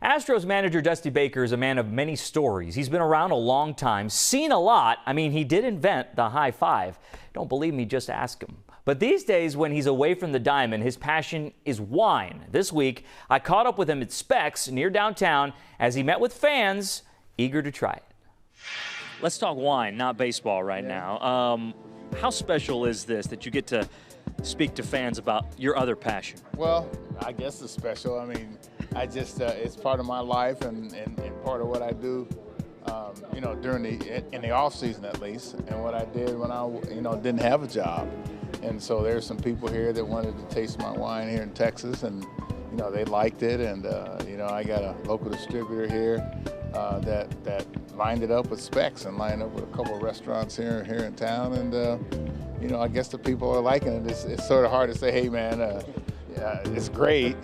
Astros manager Dusty Baker is a man of many stories. He's been around a long time, seen a lot. I mean, he did invent the high five. Don't believe me, just ask him. But these days, when he's away from the diamond, his passion is wine. This week, I caught up with him at Specs near downtown as he met with fans eager to try it. Let's talk wine, not baseball right now. How special is this that you get to speak to fans about your other passion? Well, I guess it's special. I mean, it's part of my life and part of what I do, in the off season at least, and what I did when I, didn't have a job. And so there's some people here that wanted to taste my wine here in Texas, and, they liked it. And, I got a local distributor here that lined it up with Specs and lined up with a couple of restaurants here in town. And, I guess the people are liking it. It's sort of hard to say, hey, man, it's great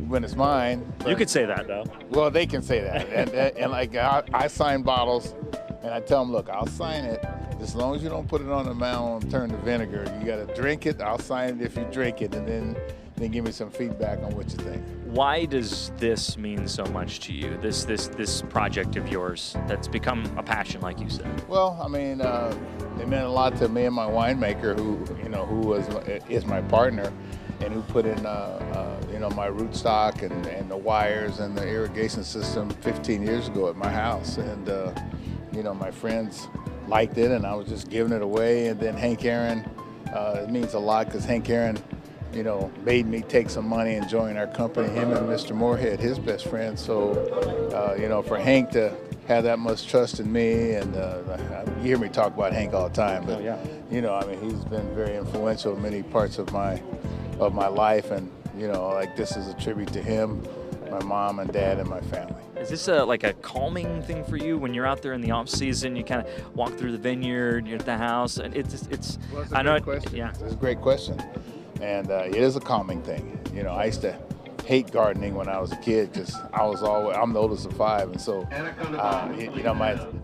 when it's mine. You could say that, though. Well, they can say that. and like, I sign bottles, and I tell them, look, I'll sign it as long as you don't put it on the mound and turn to vinegar. You got to drink it. I'll sign it if you drink it, and then give me some feedback on what you think. Why does this mean so much to you, this project of yours that's become a passion, like you said? Well, I mean, it meant a lot to me and my winemaker, who is my partner, and who put in, my rootstock and the wires and the irrigation system 15 years ago at my house. And, my friends liked it, and I was just giving it away. And then Hank Aaron, it means a lot because Hank Aaron, made me take some money and join our company, him and Mr. Moorhead, his best friend. So, for Hank to have that much trust in me, and you hear me talk about Hank all the time, but, he's been very influential in many parts of my life, and, this is a tribute to him, my mom and dad, and my family. Is this like a calming thing for you when you're out there in the off season? You kind of walk through the vineyard, you're at the house, and it's. Well, I know. Yeah, it's a great question, and it is a calming thing. I used to hate gardening when I was a kid because I'm the oldest of 5, and so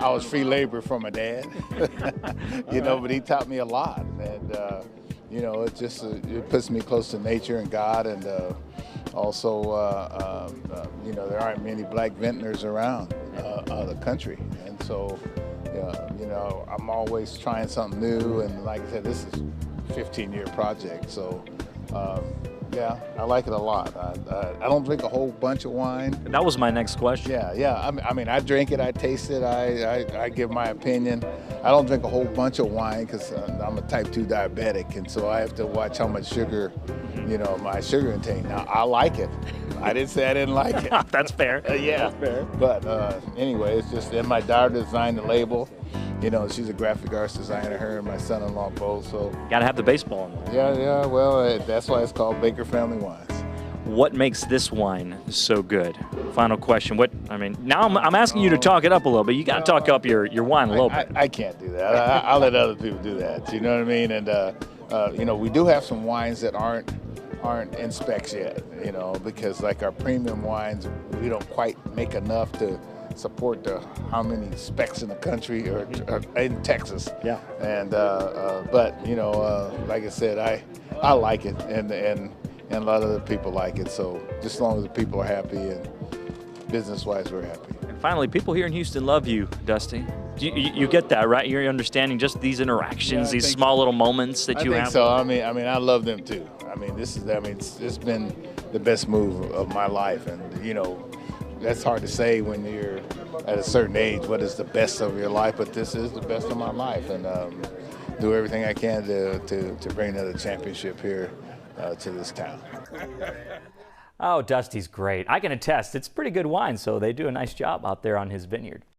I was free labor from my dad. But he taught me a lot, and it puts me close to nature and God, and also there aren't many black vintners around the country, and so I'm always trying something new, and like I said, this is a 15-year project, so. Yeah, I like it a lot. I don't drink a whole bunch of wine. That was my next question. Yeah. I mean, I drink it, I taste it, I give my opinion. I don't drink a whole bunch of wine because I'm a type 2 diabetic, and so I have to watch how much sugar, my sugar intake. Now, I like it. I didn't say I didn't like it. That's fair. Yeah. That's fair. But anyway, it's just, and my daughter designed the label. She's a graphic arts designer, her and my son-in-law both, so. Gotta have the baseball in there. Yeah, well, that's why it's called Baker Family Wines. What makes this wine so good? Final question. Now I'm asking you to talk it up a little bit. You gotta talk up your wine a little bit. I can't do that. I'll let other people do that, you know what I mean? And, we do have some wines that aren't in specs yet, because like our premium wines, we don't quite make enough to support how many specs in the country or in Texas. Yeah. And but like I said, I like it, and a lot of other people like it. So just as long as the people are happy and business-wise, we're happy. And finally, people here in Houston love you, Dusty. You get that, right? You're understanding just these interactions, these small little moments that you have. So. I mean, I love them too. It's been the best move of my life, and that's hard to say when you're at a certain age, what is the best of your life, but this is the best of my life, and do everything I can to bring another championship here to this town. Oh, Dusty's great. I can attest, it's pretty good wine, so they do a nice job out there on his vineyard.